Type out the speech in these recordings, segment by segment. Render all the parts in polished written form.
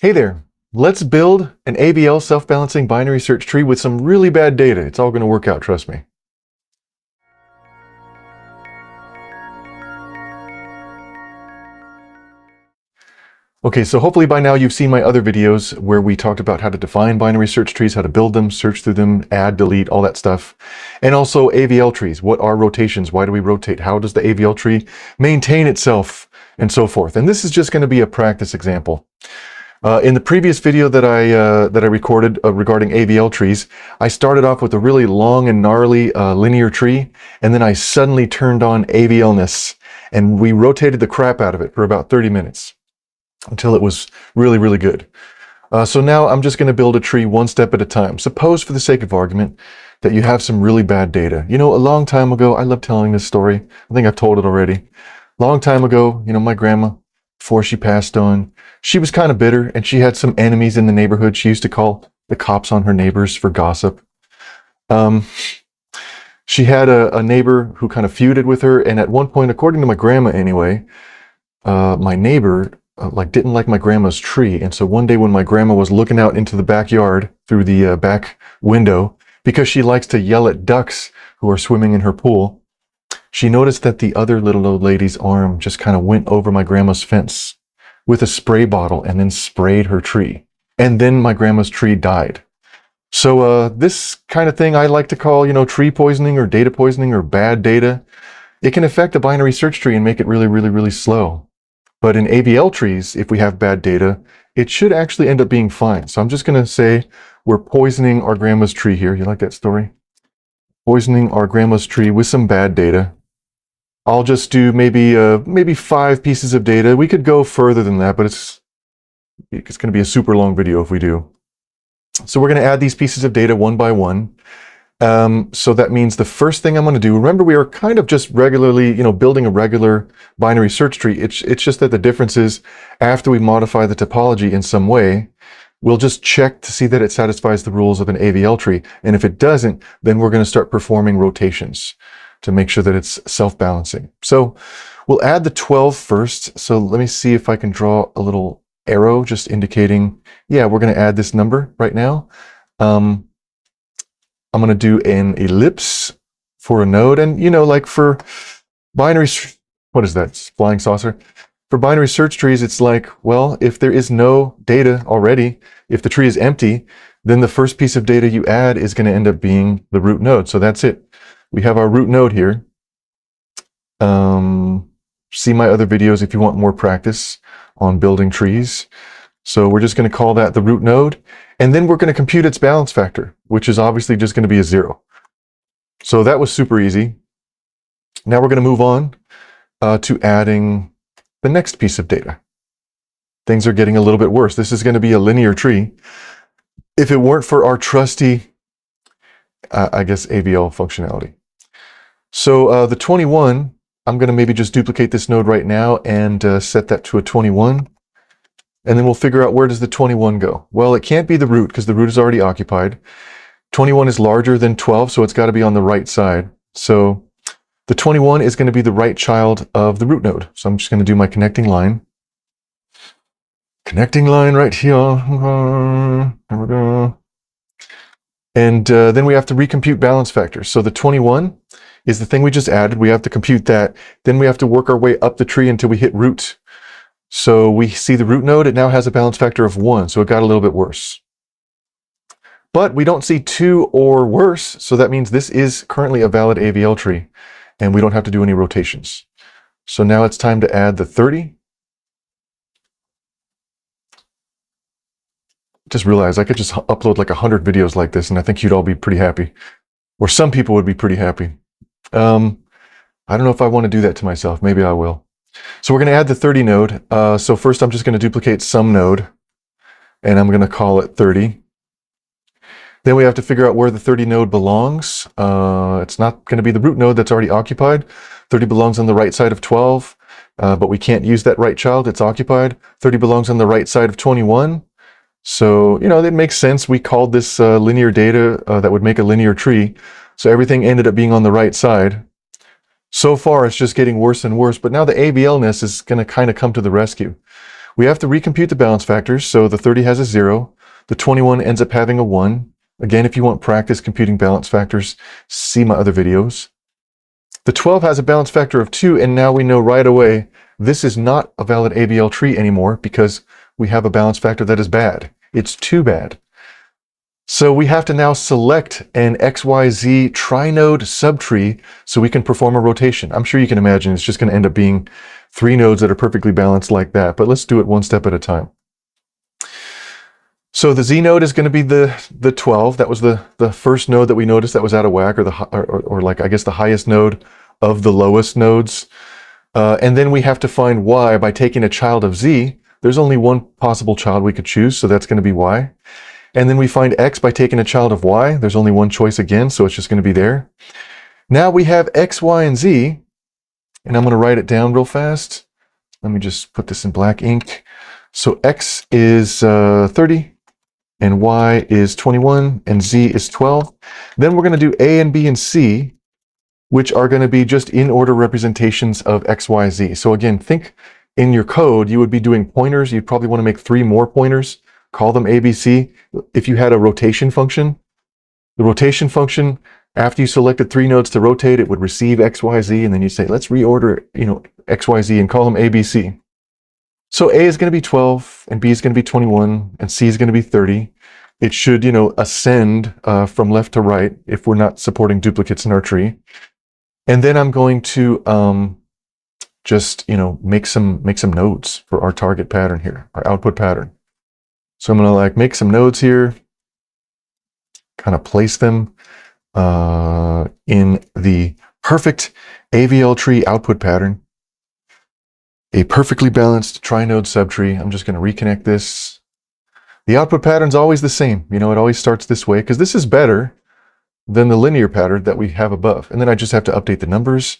Hey there, let's build an AVL self-balancing binary search tree with some really bad data. It's all going to work out, trust me. Okay, so hopefully by now you've seen my other videos where we talked about how to define binary search trees, how to build them, search through them, add, delete, all that stuff. And also AVL trees. What are rotations? Why do we rotate? How does the AVL tree maintain itself? And so forth. And this is just going to be a practice example. In the previous video that I recorded regarding AVL trees, I started off with a really long and gnarly linear tree, and then I suddenly turned on AVLness, and we rotated the crap out of it for about 30 minutes until it was really, really good. So now I'm just going to build a tree one step at a time. Suppose, for the sake of argument, that you have some really bad data. You know, a long time ago, I love telling this story. I think I've told it already. Long time ago, you know, my grandma, before she passed on, she was kind of bitter, and she had some enemies in the neighborhood. She used to call the cops on her neighbors for gossip. She had a neighbor who kind of feuded with her, and at one point, according to my grandma anyway, my neighbor didn't like my grandma's tree. And so one day when my grandma was looking out into the backyard through the back window, because she likes to yell at ducks who are swimming in her pool, she noticed that the other little old lady's arm just kind of went over my grandma's fence with a spray bottle and then sprayed her tree. And then my grandma's tree died. So this kind of thing I like to call, you know, tree poisoning or data poisoning or bad data. It can affect a binary search tree and make it really, really, really slow. But in AVL trees, if we have bad data, it should actually end up being fine. So I'm just going to say we're poisoning our grandma's tree here. You like that story? Poisoning our grandma's tree with some bad data. I'll just do maybe 5 pieces of data. We could go further than that, but it's going to be a super long video if we do. So we're going to add these pieces of data one by one. So that means the first thing I'm going to do, remember we are kind of just regularly, you know, building a regular binary search tree. It's just that the difference is after we modify the topology in some way, we'll just check to see that it satisfies the rules of an AVL tree. And if it doesn't, then we're going to start performing rotations to make sure that it's self-balancing. So we'll add the 12 first. So let me see if I can draw a little arrow just indicating, yeah, we're going to add this number right now. I'm going to do an ellipse for a node. And, you know, like for binary, what is that? Flying saucer? For binary search trees, it's like, well, if there is no data already, if the tree is empty, then the first piece of data you add is going to end up being the root node. So that's it. We have our root node here. See my other videos if you want more practice on building trees. So we're just going to call that the root node. And then we're going to compute its balance factor, which is obviously just going to be a 0. So that was super easy. Now we're going to move on to adding the next piece of data. Things are getting a little bit worse. This is going to be a linear tree. If it weren't for our trusty, I guess, AVL functionality. So the 21, I'm going to maybe just duplicate this node right now and set that to a 21. And then we'll figure out, where does the 21 go? Well, it can't be the root because the root is already occupied. 21 is larger than 12, so it's got to be on the right side. So the 21 is going to be the right child of the root node. So I'm just going to do my connecting line. Connecting line right here. There we go. And then we have to recompute balance factors. So the 21 is the thing we just added. We have to compute that. Then we have to work our way up the tree until we hit root. So we see the root node. It now has a balance factor of 1. So it got a little bit worse. But we don't see 2 or worse. So that means this is currently a valid AVL tree. And we don't have to do any rotations. So now it's time to add the 30. Just realized I could just upload like 100 videos like this, and I think you'd all be pretty happy. Or some people would be pretty happy. I don't know if I want to do that to myself. Maybe I will. So we're going to add the 30 node. So first I'm just going to duplicate some node, and I'm going to call it 30. Then we have to figure out where the 30 node belongs. It's not going to be the root node that's already occupied. 30 belongs on the right side of 12, but we can't use that right child. It's occupied. 30 belongs on the right side of 21. So, you know, it makes sense. We called this linear data that would make a linear tree. So everything ended up being on the right side. So far, it's just getting worse and worse. But now the AVLness is going to kind of come to the rescue. We have to recompute the balance factors. So the 30 has a 0. The 21 ends up having a 1. Again, if you want practice computing balance factors, see my other videos. The 12 has a balance factor of 2, and now we know right away this is not a valid AVL tree anymore because we have a balance factor that is bad. It's too bad. So we have to now select an XYZ trinode subtree so we can perform a rotation. I'm sure you can imagine it's just going to end up being 3 nodes that are perfectly balanced like that, but let's do it one step at a time. So the Z node is going to be the 12. That was the first node that we noticed that was out of whack, or like I guess the highest node of the lowest nodes. And then we have to find Y by taking a child of Z. There's only one possible child we could choose, so that's going to be Y. And then we find X by taking a child of Y. There's only one choice again, so it's just going to be there. Now we have X, Y, and Z, and I'm going to write it down real fast. Let me just put this in black ink. So X is 30. And Y is 21, and Z is 12. Then we're going to do A and B and C, which are going to be just in-order representations of X, Y, Z. So again, think in your code, you would be doing pointers. You'd probably want to make 3 more pointers, call them A, B, C. If you had a rotation function, the rotation function, after you selected 3 nodes to rotate, it would receive X, Y, Z, and then you say, let's reorder, X, Y, Z and call them A, B, C. So A is going to be 12, and B is going to be 21, and C is going to be 30. It should, ascend from left to right if we're not supporting duplicates in our tree. And then I'm going to just, make some nodes for our target pattern here, our output pattern. So I'm going to make some nodes here, kind of place them in the perfect AVL tree output pattern. A perfectly balanced trinode subtree. I'm just going to reconnect this. The output pattern's always the same. It always starts this way because this is better than the linear pattern that we have above. And then I just have to update the numbers.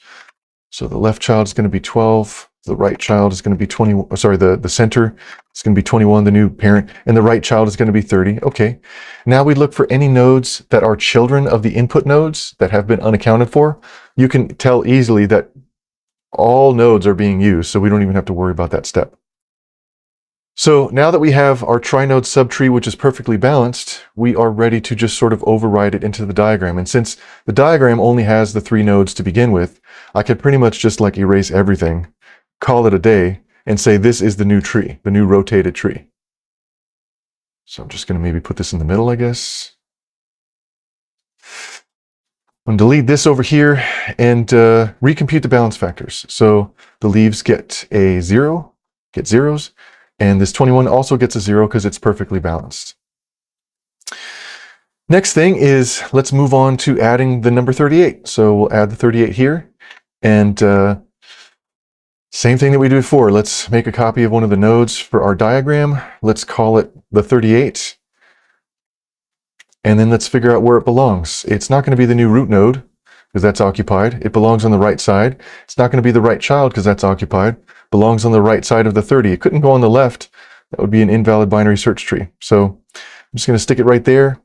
So the left child is going to be 12. The right child is going to be 20. Sorry, the center is going to be 21, the new parent. And the right child is going to be 30. Okay. Now we look for any nodes that are children of the input nodes that have been unaccounted for. You can tell easily that all nodes are being used, so we don't even have to worry about that step. So now that we have our trinode subtree, which is perfectly balanced, we are ready to just sort of override it into the diagram. And since the diagram only has the 3 nodes to begin with, I could pretty much just erase everything, call it a day, and say this is the new tree, the new rotated tree. So I'm just going to maybe put this in the middle, I guess. I'm going to delete this over here and recompute the balance factors. So the leaves get a 0, get zeros, and this 21 also gets a 0 because it's perfectly balanced. Next thing is let's move on to adding the number 38. So we'll add the 38 here, and same thing that we did before. Let's make a copy of one of the nodes for our diagram. Let's call it the 38. And then let's figure out where it belongs. It's not going to be the new root node because that's occupied. It belongs on the right side. It's not going to be the right child because that's occupied. It belongs on the right side of the 30. It couldn't go on the left. That would be an invalid binary search tree. So I'm just going to stick it right there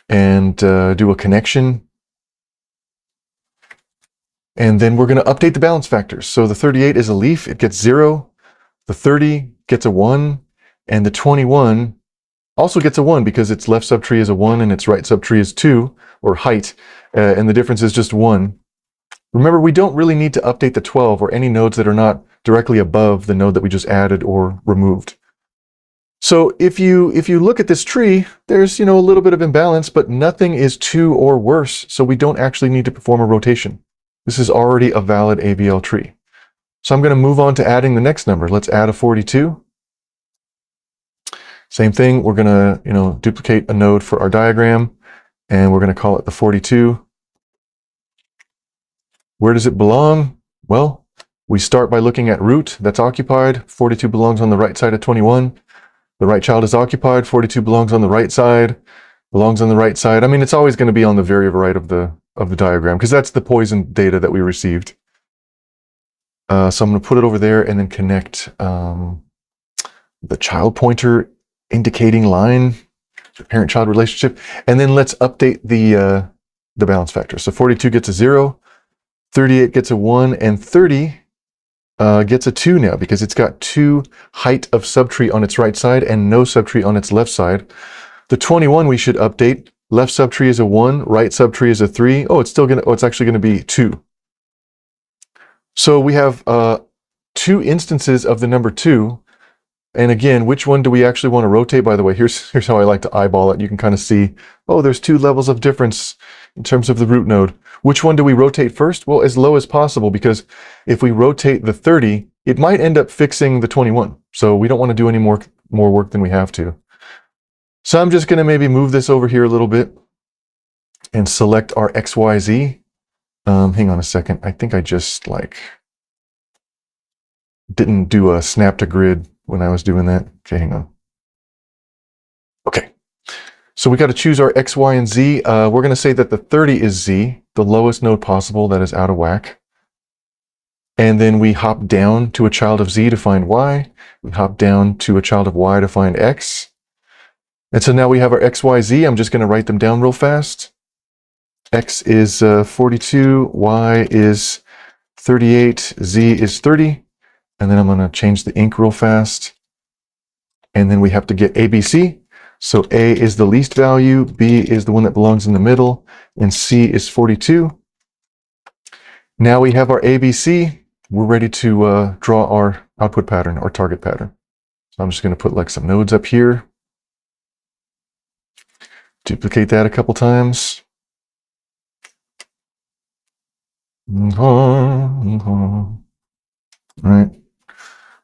and do a connection. And then we're going to update the balance factors. So the 38 is a leaf. It gets 0. The 30 gets a 1. And the 21 also gets a 1 because its left subtree is a 1 and its right subtree is 2, or height, and the difference is just 1. Remember, we don't really need to update the 12 or any nodes that are not directly above the node that we just added or removed. So if you look at this tree, there's a little bit of imbalance, but nothing is 2 or worse, so we don't actually need to perform a rotation. This is already a valid AVL tree. So I'm going to move on to adding the next number. Let's add a 42. Same thing, we're going to, duplicate a node for our diagram, and we're going to call it the 42. Where does it belong? Well, we start by looking at root, that's occupied. 42 belongs on the right side of 21. The right child is occupied. 42 belongs on the right side, belongs on the right side. I mean, it's always going to be on the very right of the diagram, because that's the poison data that we received. So I'm going to put it over there and then connect the child pointer indicating line, the parent-child relationship, and then let's update the balance factor. So 42 gets a 0, 38 gets a 1, and 30 gets a 2 now because it's got 2 height of subtree on its right side and no subtree on its left side. The 21 we should update. Left subtree is a 1, right subtree is a 3. Oh, it's actually gonna be 2. So we have 2 instances of the number 2. And again, which one do we actually want to rotate? By the way, here's how I like to eyeball it. You can kind of see, oh, there's 2 levels of difference in terms of the root node. Which one do we rotate first? Well, as low as possible, because if we rotate the 30, it might end up fixing the 21. So we don't want to do any more work than we have to. So I'm just going to maybe move this over here a little bit and select our XYZ. Hang on a second. I think I just didn't do a snap to grid when I was doing that. Okay, hang on. Okay, so we got to choose our X, Y, and Z. We're going to say that the 30 is Z, the lowest node possible that is out of whack. And then we hop down to a child of Z to find Y. We hop down to a child of Y to find X. And so now we have our X, Y, Z. I'm just going to write them down real fast. X is 42, Y is 38, Z is 30. And then I'm going to change the ink real fast. And then we have to get ABC. So A is the least value, B is the one that belongs in the middle, and C is 42. Now we have our ABC. We're ready to draw our output pattern, our target pattern. So I'm just going to put some nodes up here. Duplicate that a couple times. All right.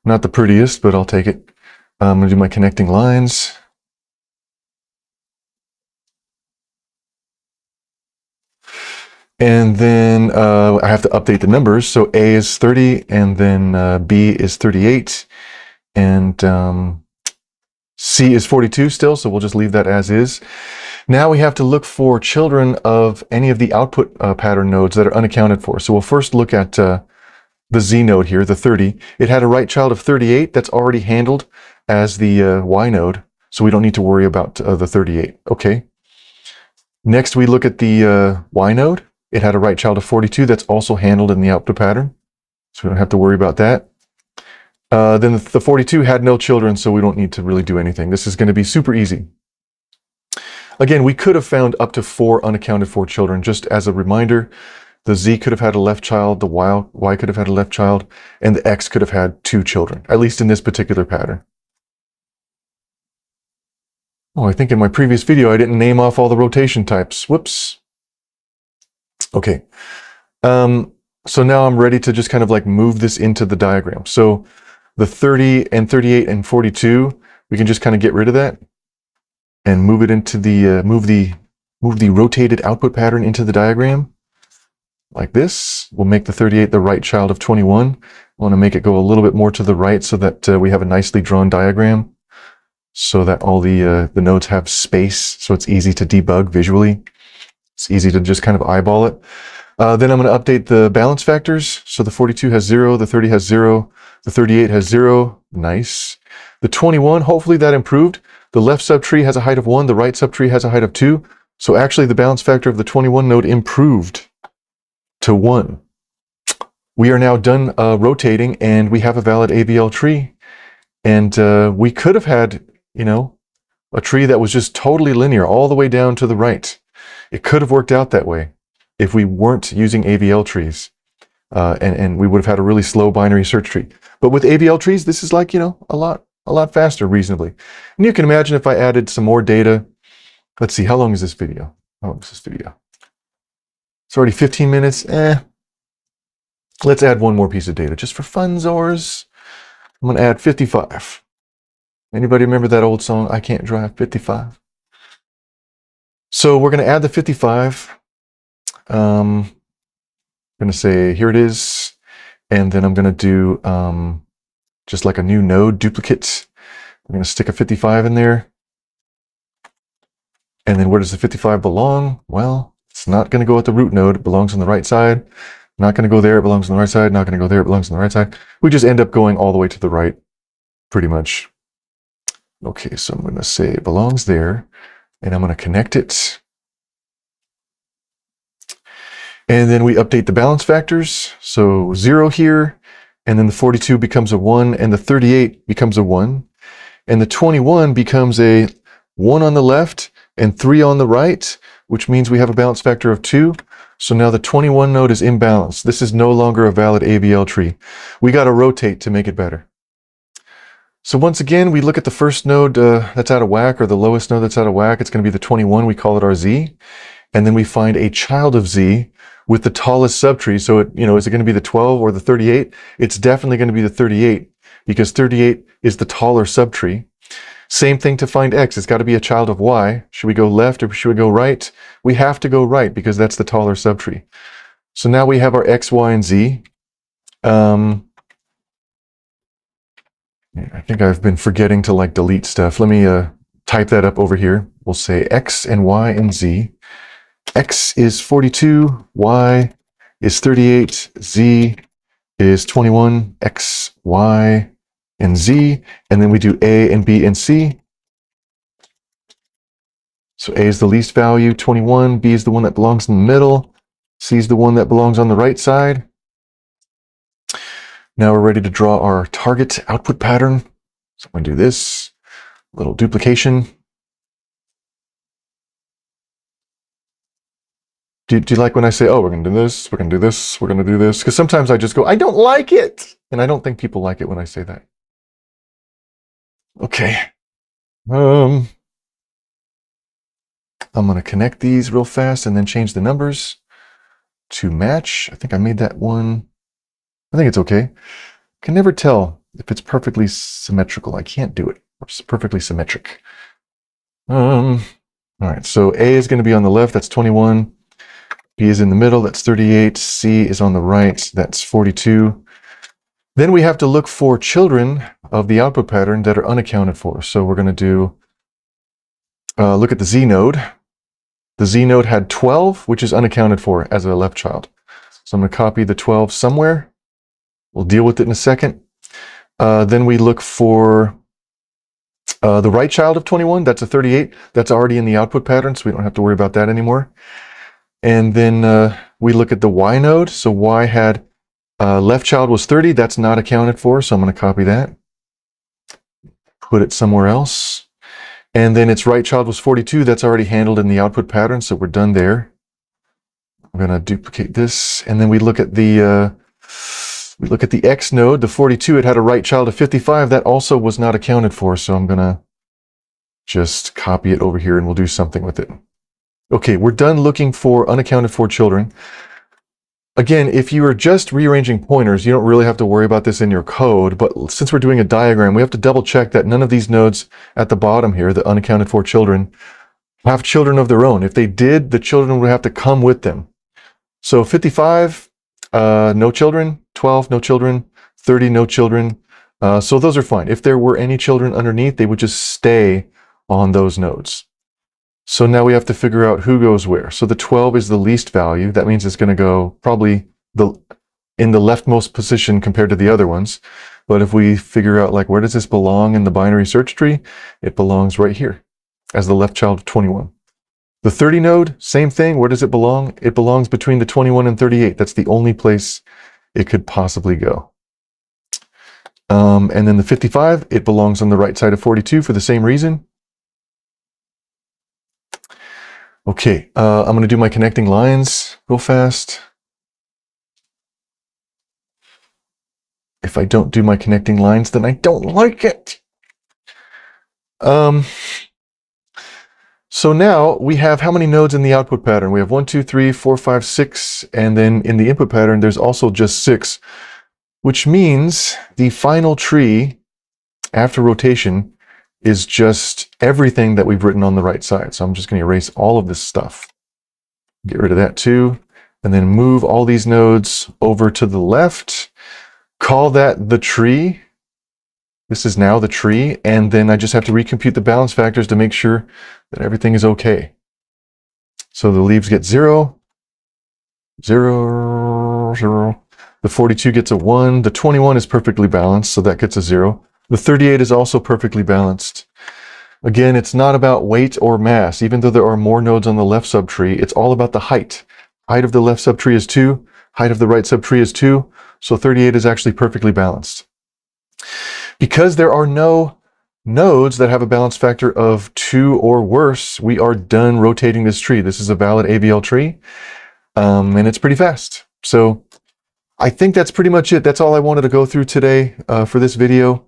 Not the prettiest, but I'll take it. I'm going to do my connecting lines. And then I have to update the numbers. So A is 30, and then B is 38, and C is 42 still, so we'll just leave that as is. Now we have to look for children of any of the output pattern nodes that are unaccounted for. So we'll first look at the Z node here, the 30. It had a right child of 38 that's already handled as the Y node, so we don't need to worry about the 38. Okay. Next we look at the Y node. It had a right child of 42 that's also handled in the output pattern, so we don't have to worry about that. Then the 42 had no children, so we don't need to really do anything. This is going to be super easy. Again, we could have found up to 4 unaccounted for children. Just as a reminder, the Z could have had a left child, the Y could have had a left child, and the X could have had 2 children, at least in this particular pattern. Oh, I think in my previous video I didn't name off all the rotation types. Whoops. Okay. So now I'm ready to just kind of move this into the diagram. So the 30 and 38 and 42, we can just kind of get rid of that and move it into the move the rotated output pattern into the diagram like this. We'll make the 38 the right child of 21. I want to make it go a little bit more to the right so that we have a nicely drawn diagram, so that all the nodes have space, so it's easy to debug visually. It's easy to just kind of eyeball it. Then I'm going to update the balance factors. So the 42 has 0, the 30 has 0, the 38 has 0. Nice. The 21, hopefully that improved. The left subtree has a height of 1, the right subtree has a height of 2. So actually the balance factor of the 21 node improved to 1. We are now done rotating, and we have a valid AVL tree. And we could have had, a tree that was just totally linear all the way down to the right. It could have worked out that way if we weren't using AVL trees, and we would have had a really slow binary search tree. But with AVL trees, this is a lot faster, reasonably. And you can imagine if I added some more data. Let's see, how long is this video? How long is this video? It's already 15 minutes. Let's add one more piece of data just for funzors. I'm going to add 55. Anybody remember that old song, I Can't Drive 55? So we're going to add the 55. I'm going to say, here it is. And then I'm going to do just like a new node duplicate. I'm going to stick a 55 in there. And then where does the 55 belong? Well, it's not going to go at the root node. It belongs on the right side. Not going to go there. It belongs on the right side. Not going to go there. It belongs on the right side. We just end up going all the way to the right, pretty much. Okay, so I'm going to say it belongs there. And I'm going to connect it. And then we update the balance factors. So 0 here, and then the 42 becomes a 1, and the 38 becomes a 1, and the 21 becomes a 1 on the left and 3 on the right, which means we have a balance factor of 2. So now the 21 node is imbalanced. This is no longer a valid AVL tree. We got to rotate to make it better. So once again, we look at the first node that's out of whack, or the lowest node that's out of whack. It's going to be the 21. We call it our Z. And then we find a child of Z with the tallest subtree. So, is it going to be the 12 or the 38? It's definitely going to be the 38, because 38 is the taller subtree. Same thing to find X. It's got to be a child of Y. Should we go left or should we go right? We have to go right because that's the taller subtree. So now we have our X, Y, and Z. I think I've been forgetting to delete stuff. Let me type that up over here. We'll say X and Y and Z. X is 42, Y is 38, Z is 21, X, Y, and Z, and then we do A and B and C. So A is the least value, 21, B is the one that belongs in the middle, C is the one that belongs on the right side. Now we're ready to draw our target output pattern. So I'm going to do this, little duplication. Do you like when I say, oh, we're going to do this, we're going to do this, we're going to do this? Because sometimes I just go, I don't like it. And I don't think people like it when I say that. Okay. I'm going to connect these real fast and then change the numbers to match. I think I made that one. I think it's okay. Can never tell if it's perfectly symmetrical. I can't do it. It's perfectly symmetric. All right, so A is going to be on the left. That's 21. B is in the middle, that's 38. C is on the right, that's 42. Then we have to look for children of the output pattern that are unaccounted for. So we're going to do, look at the Z node. The Z node had 12, which is unaccounted for as a left child. So I'm going to copy the 12 somewhere. We'll deal with it in a second. Then we look for the right child of 21. That's a 38. That's already in the output pattern, so we don't have to worry about that anymore. And then we look at the Y node. So Y had left child was 30. That's not accounted for, so I'm going to copy that. Put it somewhere else. And then its right child was 42. That's already handled in the output pattern, so we're done there. I'm going to duplicate this. And then we look at the X node, the 42. It had a right child of 55. That also was not accounted for, so I'm going to just copy it over here and we'll do something with it. Okay, we're done looking for unaccounted for children. Again, if you are just rearranging pointers, you don't really have to worry about this in your code, but since we're doing a diagram, we have to double check that none of these nodes at the bottom here, the unaccounted for children, have children of their own. If they did, the children would have to come with them. So 55, no children, 12, no children, 30, no children. So those are fine. If there were any children underneath, they would just stay on those nodes. So now we have to figure out who goes where. So the 12 is the least value. That means it's going to go probably in the leftmost position compared to the other ones. But if we figure out where does this belong in the binary search tree, it belongs right here as the left child of 21. The 30 node, same thing. Where does it belong? It belongs between the 21 and 38. That's the only place it could possibly go. And then the 55, it belongs on the right side of 42 for the same reason. Okay, I'm going to do my connecting lines real fast. If I don't do my connecting lines, then I don't like it. So now we have how many nodes in the output pattern? We have 1, 2, 3, 4, 5, 6, and then in the input pattern, there's also just 6, which means the final tree after rotation is just everything that we've written on the right side. So I'm just going to erase all of this stuff. Get rid of that too. And then move all these nodes over to the left. Call that the tree. This is now the tree. And then I just have to recompute the balance factors to make sure that everything is okay. So the leaves get 0, 0, 0. The 42 gets a 1. The 21 is perfectly balanced, so that gets a 0. The 38 is also perfectly balanced. Again, it's not about weight or mass. Even though there are more nodes on the left subtree, it's all about the height. Height of the left subtree is 2. Height of the right subtree is 2, so 38 is actually perfectly balanced. Because there are no nodes that have a balance factor of 2 or worse, we are done rotating this tree. This is a valid AVL tree, and it's pretty fast. So I think that's pretty much it. That's all I wanted to go through today for this video.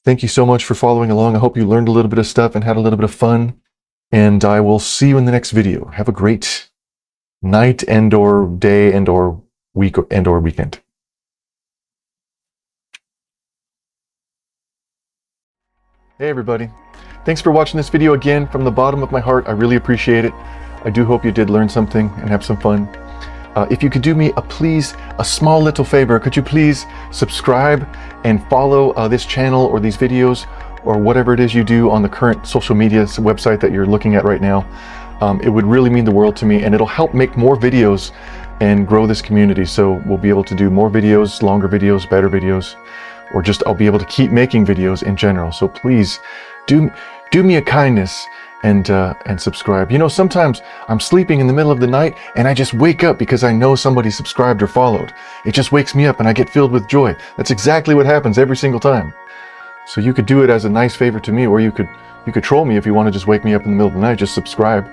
Thank you so much for following along. I hope you learned a little bit of stuff and had a little bit of fun. And I will see you in the next video. Have a great night and or day and or week and or weekend. Hey everybody. Thanks for watching this video again. From the bottom of my heart, I really appreciate it. I do hope you did learn something and have some fun. If you could do me a small little favor, could you please subscribe and follow this channel or these videos or whatever it is you do on the current social media website that you're looking at right now. It would really mean the world to me, and it'll help make more videos and grow this community. So we'll be able to do more videos, longer videos, better videos, or just I'll be able to keep making videos in general. So please do me a kindness and subscribe. You know, sometimes I'm sleeping in the middle of the night and I just wake up because I know somebody subscribed or followed. It just wakes me up and I get filled with joy. That's exactly what happens every single time. So you could do it as a nice favor to me, or you could troll me if you want to just wake me up in the middle of the night. Just subscribe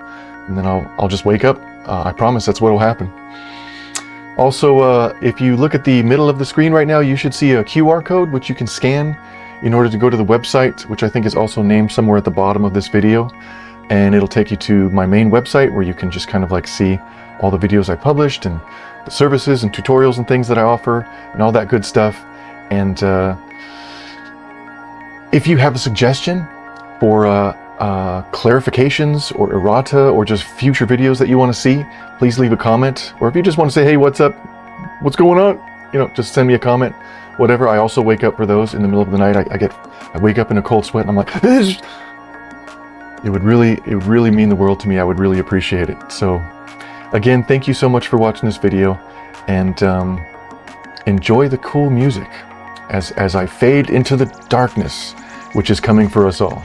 and then I'll just wake up. I promise that's what will happen. Also, if you look at the middle of the screen right now, you should see a QR code which you can scan in order to go to the website, which I think is also named somewhere at the bottom of this video. And it'll take you to my main website where you can just kind of like see all the videos I published and the services and tutorials and things that I offer and all that good stuff. And if you have a suggestion for clarifications or errata or just future videos that you want to see, please leave a comment. Or if you just want to say, hey, what's up? What's going on? You know, just send me a comment, whatever. I also wake up for those in the middle of the night. I wake up in a cold sweat and I'm like, it would really mean the world to me. I would really appreciate it. So again, thank you so much for watching this video, and enjoy the cool music as I fade into the darkness, which is coming for us all.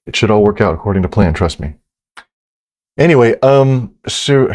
It should all work out according to plan, trust me. Anyway, so